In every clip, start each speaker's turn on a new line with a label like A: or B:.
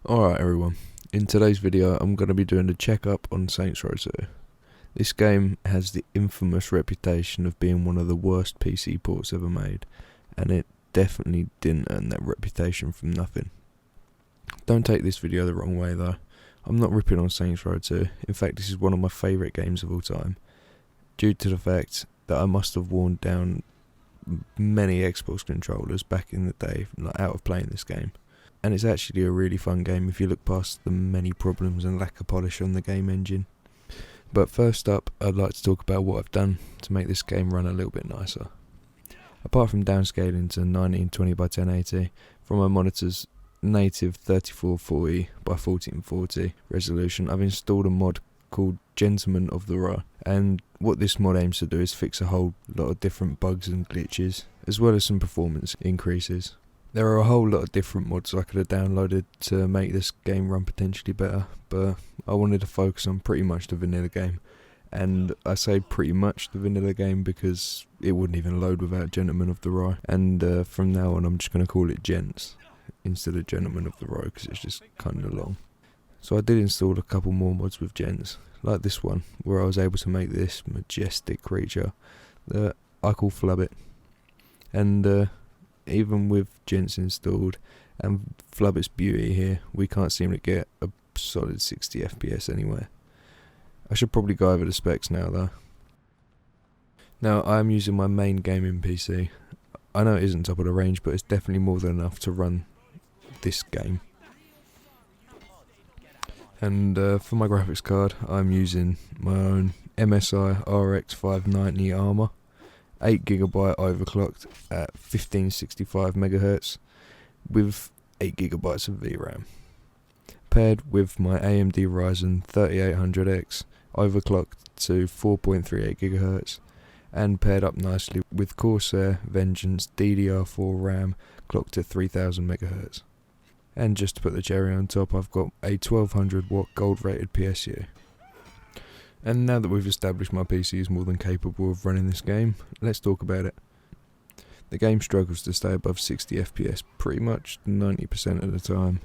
A: Alright everyone, in today's video I'm going to be doing a check-up on Saints Row 2. This game has the infamous reputation of being one of the worst PC ports ever made, and it definitely didn't earn that reputation from nothing. Don't take this video the wrong way though, I'm not ripping on Saints Row 2, in fact this is one of my favourite games of all time, due to the fact that I must have worn down many Xbox controllers back in the day out of playing this game. And it's actually a really fun game if you look past the many problems and lack of polish on the game engine. But first up, I'd like to talk about what I've done to make this game run a little bit nicer. Apart from downscaling to 1920 by 1080 from my monitor's native 3440 by 1440 resolution, I've installed a mod called Gentleman of the Row, and what this mod aims to do is fix a whole lot of different bugs and glitches, as well as some performance increases. There are a whole lot of different mods I could have downloaded to make this game run potentially better, but I wanted to focus on pretty much the vanilla game. And I say pretty much the vanilla game because it wouldn't even load without Gentleman of the Row. And from now on I'm just going to call it Gents instead of Gentleman of the Row because it's just kind of long. So I did install a couple more mods with Gents, like this one, where I was able to make this majestic creature that I call Flubbit. And even with Gents installed and Flubbit's beauty here, we can't seem to get a solid 60 FPS anywhere. I should probably go over the specs now though. Now I am using my main gaming PC. I know it isn't top of the range, but it's definitely more than enough to run this game. And for my graphics card I'm using my own MSI RX 590 Armor, 8GB overclocked at 1565 MHz with 8GB of VRAM, paired with my AMD Ryzen 3800X overclocked to 4.38 GHz and paired up nicely with Corsair Vengeance DDR4 RAM clocked at 3000 MHz. And just to put the cherry on top, I've got a 1200 watt gold rated PSU. And now that we've established my PC is more than capable of running this game, let's talk about it. The game struggles to stay above 60 FPS pretty much 90% of the time.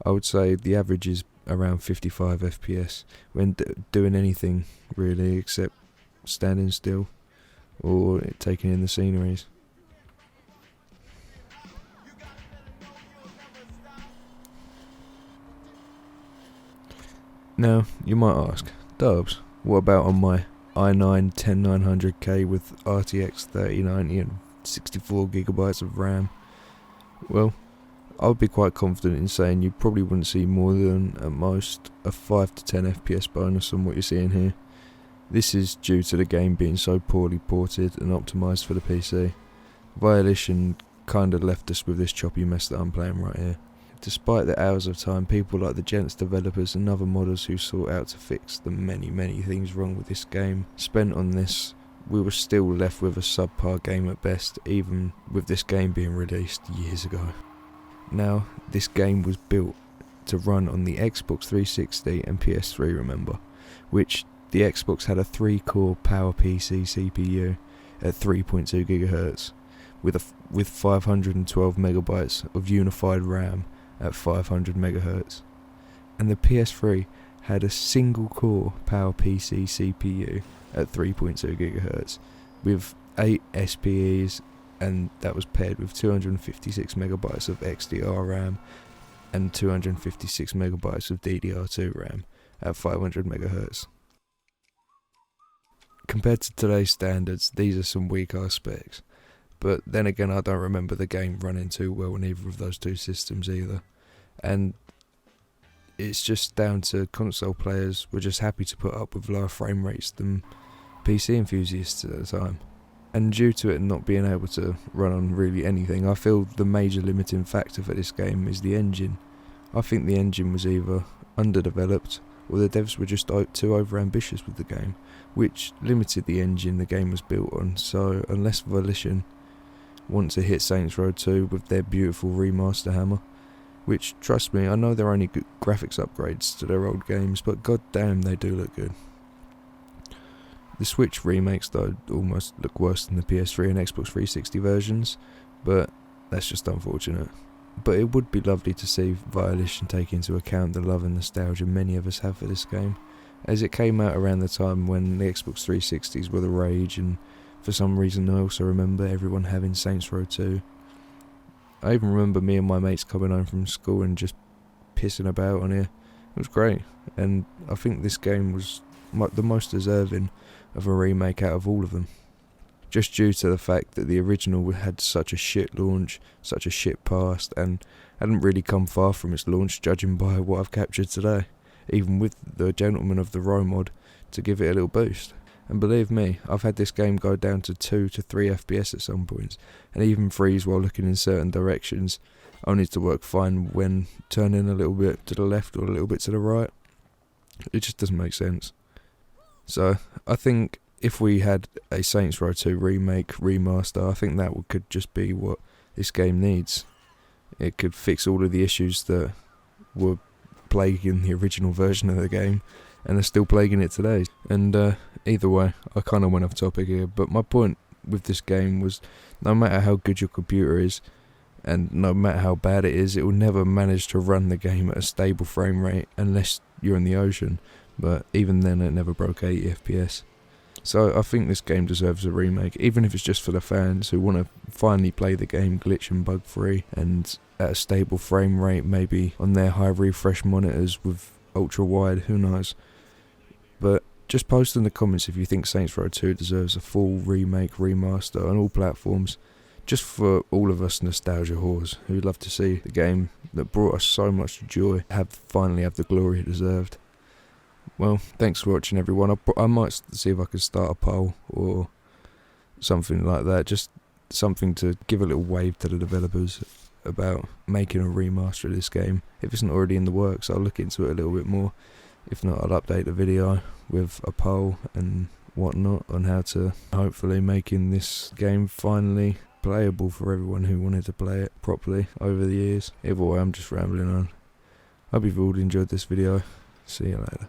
A: I would say the average is around 55 FPS when doing anything really except standing still or taking in the sceneries. Now, you might ask, Dubs, what about on my i9 10900K with RTX 3090 and 64GB of RAM? Well, I would be quite confident in saying you probably wouldn't see more than, at most, a 5 to 10 FPS bonus on what you're seeing here. This is due to the game being so poorly ported and optimised for the PC. Violation kinda left us with this choppy mess that I'm playing right here. Despite the hours of time people like the Gents developers and other modders who sought out to fix the many things wrong with this game spent on this, we were still left with a subpar game at best, even with this game being released years ago. Now, this game was built to run on the Xbox 360 and PS3, remember, which the Xbox had a 3-core PowerPC CPU at 3.2 GHz with 512 megabytes of unified RAM at 500 MHz, and the PS3 had a single core PowerPC CPU at 3.2 GHz with 8 SPEs, and that was paired with 256 megabytes of XDR RAM and 256 megabytes of DDR2 RAM at 500 MHz. Compared to today's standards, these are some weak ass specs. But then again, I don't remember the game running too well on either of those two systems either. And it's just down to console players were just happy to put up with lower frame rates than PC enthusiasts at the time. And due to it not being able to run on really anything, I feel the major limiting factor for this game is the engine. I think the engine was either underdeveloped or the devs were just too over-ambitious with the game, which limited the engine the game was built on. So unless Volition want to hit Saints Row 2 with their beautiful remaster hammer, which, trust me, I know they're only good graphics upgrades to their old games, but goddamn they do look good. The Switch remakes though almost look worse than the PS3 and Xbox 360 versions, but that's just unfortunate. But it would be lovely to see Violation take into account the love and nostalgia many of us have for this game, as it came out around the time when the Xbox 360s were the rage, and for some reason I also remember everyone having Saints Row 2. I even remember me and my mates coming home from school and just pissing about on here. It was great, and I think this game was the most deserving of a remake out of all of them, just due to the fact that the original had such a shit launch, such a shit past, and hadn't really come far from its launch, judging by what I've captured today, even with the Gentleman of the Row mod to give it a little boost. And believe me, I've had this game go down to 2 to 3 FPS at some points, and even freeze while looking in certain directions, only to work fine when turning a little bit to the left or a little bit to the right. It just doesn't make sense. So, I think if we had a Saints Row 2 remake, remaster, I think that could just be what this game needs. It could fix all of the issues that were plaguing the original version of the game, and are still plaguing it today. And either way, I kind of went off topic here, but my point with this game was, no matter how good your computer is, and no matter how bad it is, it will never manage to run the game at a stable frame rate unless you're in the ocean, but even then it never broke 80 FPS. So I think this game deserves a remake, even if it's just for the fans who want to finally play the game glitch and bug free and at a stable frame rate, maybe on their high refresh monitors with ultra wide, who knows. But just post in the comments if you think Saints Row 2 deserves a full remake, remaster on all platforms, just for all of us nostalgia whores who love to see the game that brought us so much joy finally have the glory it deserved. Well, thanks for watching, everyone. I might see if I can start a poll or something like that, just something to give a little wave to the developers about making a remaster of this game. If it's not already in the works, I'll look into it a little bit more. If not, I'll update the video with a poll and whatnot on how to hopefully making this game finally playable for everyone who wanted to play it properly over the years. Either way, I'm just rambling on. Hope you've all enjoyed this video. See you later.